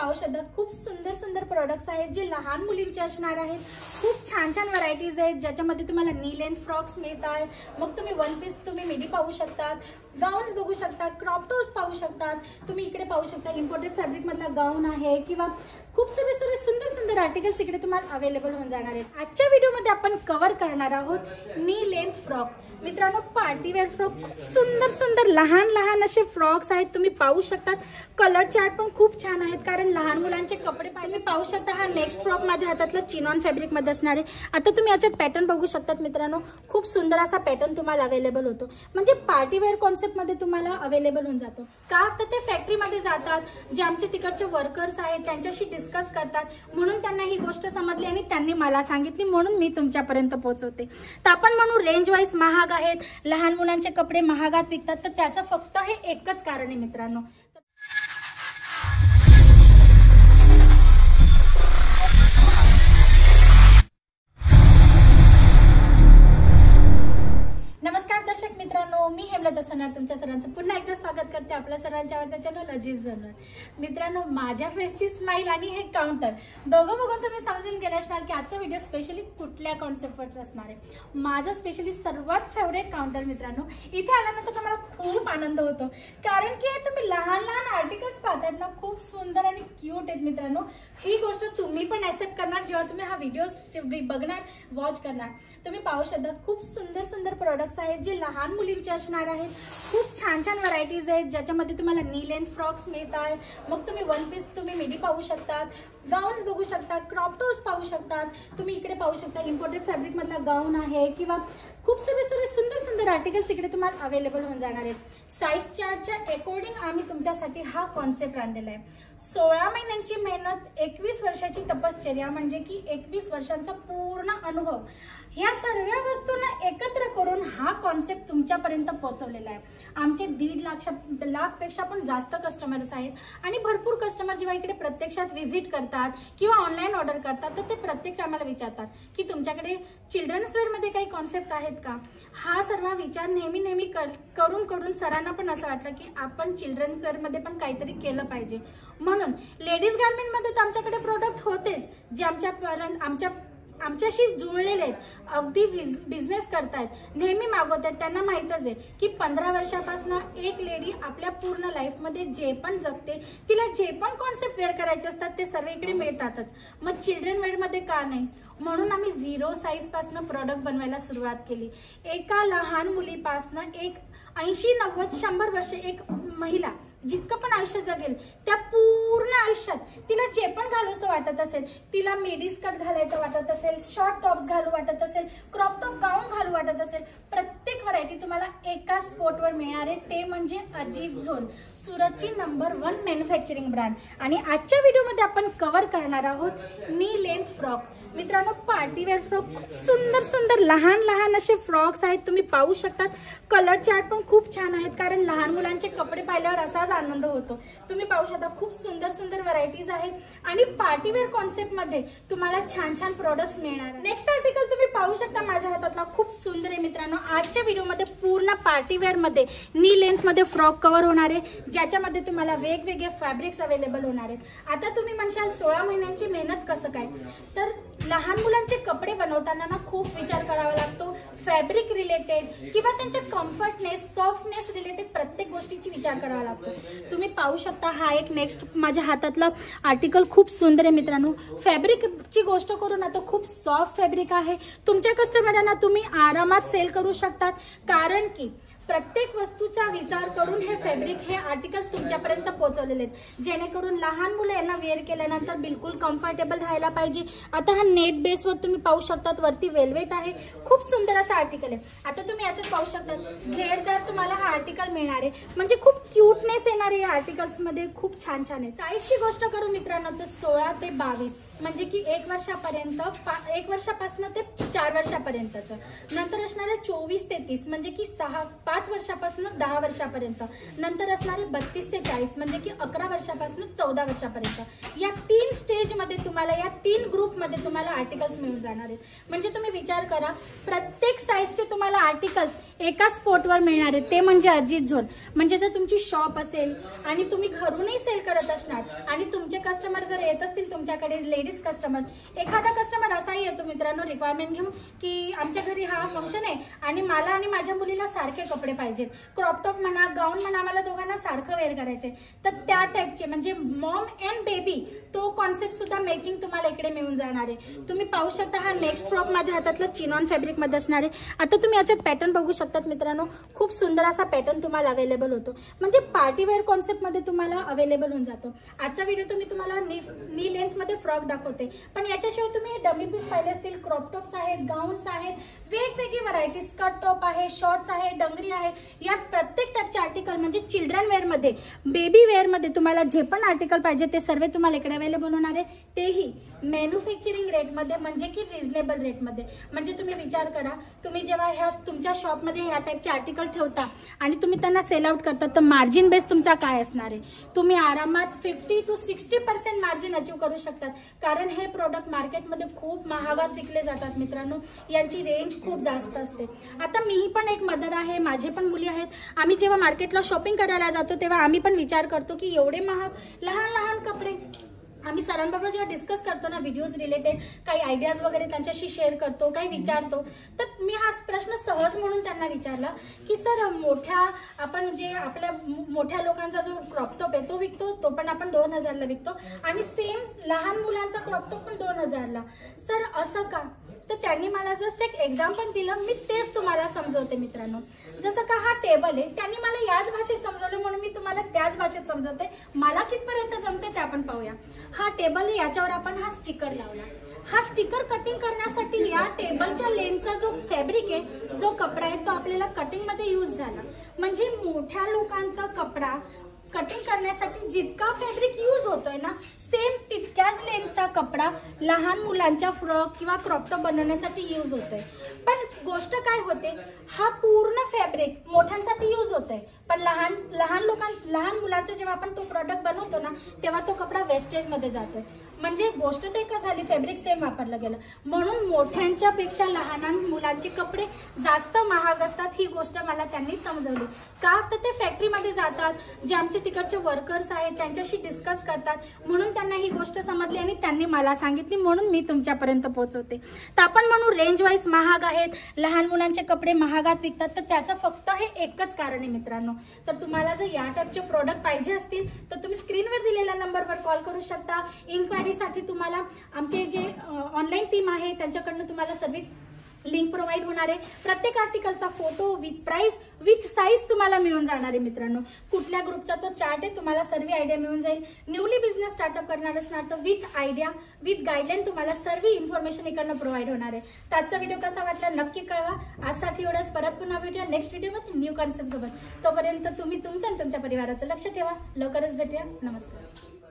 पाहू शकता खूप सुंदर सुंदर प्रोडक्ट्स आहेत जे लहान मुलींचे असणार आहेत। खूप छान छान व्हरायटीज आहेत ज्याच्यामध्ये तुम्हाला नी लेंथ फ्रॉक्स मिळतात। मग तुम्ही वन पीस तुम्ही मिडी पाहू शकता, गाउन्स बघू शकता, क्रॉप टॉप्स पाहू शकता। तुम्ही इकडे पाहू शकता इम्पोर्टेड फॅब्रिक मधला गाउन आहे किंवा खूप सारे सुंदर सुंदर आर्टिकल्स इकडे तुम्हाला अवेलेबल होऊन जाणार आहेत। आजच्या व्हिडिओमध्ये आपण कव्हर करणार आहोत नी लेंथ फ्रॉक। मित्रांनो, पार्टी वेअर फ्रॉक खूप सुंदर सुंदर लहान लहान असे फ्रॉक्स आहेत, तुम्ही पाहू शकता। कलर चार्ट पण खूप छान आहेत कारण लहान मुलांचे कपडे तुम्ही पाहू शकता। हा नेक्स्ट फ्रॉक माझ्या हातातला चिनॉन फॅब्रिक मध्ये असणार आहे। आता तुम्ही याच्यात पॅटर्न बघू शकतात मित्रांनो, खूप सुंदर असा पॅटर्न तुम्हाला अवेलेबल होतो, म्हणजे पार्टी वेअर कॉन्सेप्ट मध्ये तुम्हाला अवेलेबल होऊन जातो। का तर ते फॅक्टरीमध्ये जातात, जे आमचे तिकडचे वर्कर्स आहेत त्यांच्याशी डिस्कस करतात, म्हणून त्यांना ही गोष्ट समजली आणि त्यांनी मला सांगितली, म्हणून मी तुमच्यापर्यंत पोहोचवते। तर आपण म्हणू रेंज वाईज महाग आहेत, लहान मुलांचे कपडे महागात विकतात, तर त्याचं फक्त हे एकच कारण आहे मित्रांनो। नमस्कार दर्शक मित्रांनो, मी हेमलता सनार तुमच्या सर्वांचं पुन्हा एकदा स्वागत करते आपल्या सर्वांच्या आवडत्या चॅनल अजीज झोनवर। मित्रांनो, माझ्या फेसची स्माइल आणि हे काउंटर दोघं बघून तुम्ही समजून गेले असणार की आजचा व्हिडिओ स्पेशली कुठल्या कॉन्सेप्टवर असणार आहे। माझं स्पेशली सर्वात फेवरेट काउंटर मित्रांनो, इथे आल्यानंतर मला खूप आनंद होतो कारण की तुम्ही लहान लहान आर्टिकल्स पाहतायत ना, खूप सुंदर आणि क्यूट आहेत मित्रांनो। ही गोष्ट तुम्ही पण ऍक्सेप्ट करणार जेव्हा तुम्ही हा व्हिडिओ बघणार, वॉच करणार। तुम्ही पाहू शकता खूप सुंदर सुंदर प्रोडक्ट्स आहेत जे लहान मुलींचे असणार आहेत। खूप छान छान व्हरायटीज आहेत ज्याच्यामध्ये तुम्हाला नी लेंथ फ्रॉक्स मिळतात। मग तुम्ही वन पीस तुम्ही मिडी पाहू शकता, गाउन्स बघू शकता, क्रॉप टॉप्स पाहू शकता। तुम्ही इकडे पाहू शकता इम्पोर्टेड फॅब्रिक मधला गाउन आहे किंवा खूप सारे सुंदर सुंदर आर्टिकल्स इकडे तुम्हाला अवेलेबल होऊन जाणार आहेत। साइज चार्टच्या अकॉर्डिंग आम्ही तुमच्यासाठी हा कॉन्सेप्ट आणलेला आहे। 16 महिन्यांची मेहनत, 21 वर्षाची तपश्चर्या, म्हणजे की 21 वर्षांचा पूर्ण अनुभव, ह्या सर्व वस्तूंना एकत्र करून हा कॉन्सेप्ट तुमच्यापर्यंत पोहोचवलेला आहे। आमचे 1.5 लाख पेक्षा पण जास्त कस्टमर्स आहेत आणि भरपूर कस्टमर जेव्हा इकडे प्रत्यक्षात व्हिजिट करतात किंवा ऑनलाईन ऑर्डर करतात, तर ते प्रत्येक आम्हाला विचारतात की तुमच्याकडे चिल्ड्रन्स वेअर मध्ये काही कॉन्सेप्ट आहेत का। हा सर्व विचार नेहमी करून सरांना पण असं वाटलं की आपण चिल्ड्रन्स वेअर मध्ये पण काहीतरी केलं पाहिजे, म्हणून लेडीज गार्मेंट मध्ये तर आमच्याकडे प्रोडक्ट होतेच जे आमच्याशी जुळलेले आहेत, अगदी बिझनेस करतायत, नेहमी मागवतात। त्यांना माहितच आहे की 15 वर्षापासून एक लेडी आपल्या पूर्ण लाईफ मध्ये जे पण जगते, तिला जे पण कॉन्सेप्ट वेअर करायचे असतात ते सर्व इकडे मिळतातच। मग चिल्ड्रन वेअर मध्ये का नाही, म्हणून आम्ही 0 साईज पासून प्रोडक्ट बनवायला सुरुवात केली। एका लहान मुलीपासून एक 80-90-100 वर्ष एक महिला जितकं पण आयुष्य जगेल त्या पूर्ण आयुष्यात तिला जे पण घालूसं वाटत असेल, तिला मिडी स्कर्ट घालायचं वाटत असेल, शॉर्ट टॉप्स घालू वाटत असेल, क्रॉप टॉप गाऊन घालू वाटत असेल, प्रत्येक व्हरायटी तुम्हाला एका स्पॉटवर मिळणार आहे, ते म्हणजे अजीज झोन, सुरतची नंबर 1 मॅन्युफॅक्चरिंग ब्रँड। आणि आजच्या व्हिडिओमध्ये आपण कव्हर करणार आहोत नी लेंथ फ्रॉक। मित्रांनो, पार्टी वेअर फ्रॉक खूप सुंदर सुंदर लहान लहान असे फ्रॉक्स आहेत, तुम्ही पाहू शकतात। कलर चार्ट पण खूप छान आहेत कारण लहान मुलांचे कपडे पाहिल्यावर असाच आनंद होतो। तुम्ही पाहू शकता खूप सुंदर सुंदर व्हरायटीज आहेत आणि पार्टी वेअर कॉन्सेप्ट मध्ये तुम्हाला छान छान प्रोडक्ट्स मिळणार। नेक्स्ट आर्टिकल तुम्ही पाहू शकता माझ्या हातातला, खूप सुंदर आहे मित्रांनो। आजच्या व्हिडिओमध्ये पूर्ण पार्टी वेअर मध्ये नी लेंथ मध्ये फ्रॉक कव्हर होणार आहे, ज्याच्यामध्ये तुम्हाला वेगवेगळे फॅब्रिक्स अवेलेबल होणार आहेत। आता तुम्ही म्हणशाल 16 महिन्यांची मेहनत कसं काय, तर लहान मुलांचे कपडे बनवताना ना खूप विचार करावा लागतो, फॅब्रिक रिलेटेड किंवा त्यांच्या कम्फर्टनेस, सॉफ्टनेस रिलेटेड प्रत्येक गोष्टीची विचार करावा लागतो। तुम्ही पाहू शकता हा एक नेक्स्ट माझ्या हातातला आर्टिकल खूप सुंदर आहे मित्रांनो। फॅब्रिकची गोष्ट करून आता खूप सॉफ्ट फॅब्रिक आहे, तुमच्या कस्टमरांना तुम्ही आरामात सेल करू शकतात कारण की प्रत्येक वस्तूचा विचार करून हे फॅब्रिक, हे आर्टिकल्स तुमच्यापर्यंत पोहोचवलेले आहेत, जेणेकरून लहान मुलं यांना वेअर केल्यानंतर बिलकुल कम्फर्टेबल राहायला पाहिजे। आता हा नेट बेसवर तुम्ही पाहू शकतात, वरती वेल्वेट आहे, खूप सुंदर असा आर्टिकल आहे। आता तुम्ही याच्यात पाहू शकतात घेरदार तुम्हाला हा आर्टिकल मिळणार आहे, म्हणजे खूप क्यूटनेस येणार आहे या आर्टिकल्स मध्ये, खूप छान छान आहे। साईजची गोष्ट करू मित्रांनो तर 16 ते 22, म्हणजे की 1 वर्षापर्यंत, 1 वर्षापासून ते 4 वर्षापर्यंतचं, नंतर असणार आहे 24 ते 30, म्हणजे की 5 5 वर्षापासून 10 वर्षापर्यंत, नंतर असणारे 32 ते 40 म्हणजे की 11 वर्षापासून 14 वर्षापर्यंत, या 3 स्टेजमध्ये तुम्हाला, या 3 ग्रुपमध्ये तुम्हाला आर्टिकल्स मिळून जाणार आहेत. म्हणजे तुम्ही विचार करा, प्रत्येक साईजचे तुम्हाला आर्टिकल्स एका स्पॉटवर मिळणार आहेत, ते म्हणजे अजित झोन. म्हणजे जर तुमची शॉप असेल आणि तुम्ही घरूनही सेल करत असणार आणि तुमचे कस्टमर जर येत असतील तुमच्याकडे, लेडीज कस्टमर, एखादा कस्टमर असाही येतो मित्रांनो रिक्वायरमेंट घेऊन की आमच्या घरी हा फंक्शन आहे आणि मला आणि माझ्या मुलीला सारखे कपडे पाहिजेत, क्रॉप टॉप म्हणा, गाऊन म्हणा, आम्हाला दोघांना सारखं वेअर करायचे, तर त्या टाईपचे म्हणजे मॉम अँड बेबी तो कॉन्सेप्ट सुद्धा मॅचिंग तुम्हाला इकडे मिळून जाणार आहे. तुम्ही पाहू शकता हा नेक्स्ट फ्रॉक माझ्या हातातलं चिनॉन फॅब्रिकमध्ये असणार आहे. आता तुम्ही याच्यात पॅटर्न बघू शकतात मित्रांनो, खूप सुंदर असा पॅटर्न तुम्हाला अवेलेबल होतो, म्हणजे पार्टीवेअर कॉन्सेप्टमध्ये तुम्हाला अवेलेबल होऊन जातो. आजचा व्हिडिओ तुम्ही तुम्हाला नी लेंथमध्ये फ्रॉक दाखवते, पण याच्याशिवाय तुम्ही डमी पीस पाहिले असतील, क्रॉप टॉप्स आहेत, गाऊन्स आहेत, वेगवेगळी व्हरायटी, स्कर्ट टॉप आहे, शॉर्ट्स आहे, डंगरी आहे, यात प्रत्येक टाईपचे आर्टिकल म्हणजे चिल्ड्रन वेअरमध्ये, बेबी वेअरमध्ये तुम्हाला जे पण आर्टिकल पाहिजे ते सर्व तुम्हाला इकडे अवेलेबल होणार आहे, तेही मॅन्युफॅक्चरिंग रेटमध्ये म्हणजे की रिझनेबल रेटमध्ये. म्हणजे तुम्ही विचार करा, तुम्ही जेव्हा ह्या तुमच्या शॉपमध्ये ह्या टाईपचे आर्टिकल ठेवता आणि तुम्ही त्यांना सेल आउट करता, तर मार्जिन बेस तुमचा काय असणार आहे? तुम्ही आरामात 50 to 60% मार्जिन अचीव करू शकतात, कारण हे प्रोडक्ट मार्केटमध्ये खूप महागात विकले जातात मित्रांनो, यांची रेंज खूप जास्त असते. आता मीही पण एक मदर आहे, माझे पण मुली आहेत, आम्ही जेव्हा मार्केटला शॉपिंग करायला जातो तेव्हा आम्ही पण विचार करतो की एवढे महाग लहान लहान कपडे. आम्ही सरांबरोबर जेव्हा डिस्कस करतो ना व्हिडिओज रिलेटेड, काही आयडियाज वगैरे त्यांच्याशी शेअर करतो, काही विचारतो, तर मी हा प्रश्न सहज म्हणून त्यांना विचारला की सर, मोठ्या आपण जे आपल्या मोठ्या लोकांचा जो क्रॉप टॉप आहे तो विकतो, तो पण आपण 2000ला विकतो आणि सेम लहान मुलांचा क्रॉप टॉप पण 2000ला, सर असं का? तर त्यांनी मला जस्ट एक एक्झाम्पल दिलं, मी तेच तुम्हाला समजवते मित्रांनो. जसं का हा टेबल आहे, त्यांनी मला याच भाषेत समजवलं म्हणून मी तुम्हाला त्याच भाषेत समजवते, मला कितपर्यंत जमते ते आपण पाहूया. हा टेबल आहे, याच्यावर आपण हा स्टिकर लावला. हा स्टिकर कटिंग करण्यासाठी या टेबलच्या लेनचा जो फॅब्रिक आहे, जो कपडा आहे, तो आपल्याला कटिंगमध्ये यूज झाला. म्हणजे मोठ्या लोकांचा कपडा कटिंग करण्यासाठी जितका फॅब्रिक यूज होतोय ना, सेम तितक्याच लेंथचा कपडा लहान मुलांच्या फ्रॉक किंवा क्रॉप टॉप बनवण्यासाठी यूज होतोय. पण गोष्ट काय होते, हा पूर्ण फॅब्रिक मोठ्यांसाठी यूज होतोय, पण लहान मुलांचा जेव्हा आपण तो प्रोडक्ट बनवतो ना, तेव्हा तो कपडा वेस्टेजमध्ये जातोय. म्हणजे गोष्ट ते का झाली, फॅब्रिक सेम वापरलं गेलं, म्हणून मोठ्यांच्या पेक्षा लहान मुलांचे कपडे जास्त महाग असतात. ही गोष्ट मला त्यांनी समजवली. का? तर ते फॅक्टरीमध्ये जातात, जे आमचे तिकडचे वर्कर्स आहेत त्यांच्याशी डिस्कस करतात, म्हणून त्यांना ही गोष्ट समजली आणि त्यांनी मला सांगितली, म्हणून मी तुमच्यापर्यंत पोहोचवते. तर आपण म्हणू रेंज वाईज महाग आहेत, लहान मुलांचे कपडे महागात विकतात, तर त्याचं फक्त हे एकच कारण आहे मित्रांनो. तर तुम्हाला जर या टाईपचे प्रोडक्ट पाहिजे असतील तर तुम्ही स्क्रीनवर दिलेल्या नंबरवर कॉल करू शकता. इन्क्वायरीसाठी तुम्हाला आमचे जे ऑनलाईन टीम आहे त्यांच्याकडनं तुम्हाला सर्व लिंक प्रोव्हाइड होणार आहे. प्रत्येक आर्टिकलचा photo with price with size तुम्हाला मिळून जाणार आहे मित्रांनो. कुठल्या ग्रुपचा तो चार्ट आहे, तुम्हाला सर्व आयडिया मिळून जाईल. न्यूली बिझनेस स्टार्टअप करणार असणार तर विथ आयडिया विथ गाईडलाईन तुम्हाला सर्व इन्फॉर्मेशन इकडनं प्रोव्हाइड होणार आहे. त्याचा व्हिडिओ कसा वाटला नक्की कळवा. आजसाठी एवढंच. परत पुन्हा भेटूया नेक्स्ट व्हिडिओमध्ये न्यू कॉन्सेप्ट सोबत. तोपर्यंत तुम्ही तुमचं आणि तुमच्या परिवाराचं लक्ष ठेवा. लवकरच भेटूया. नमस्कार.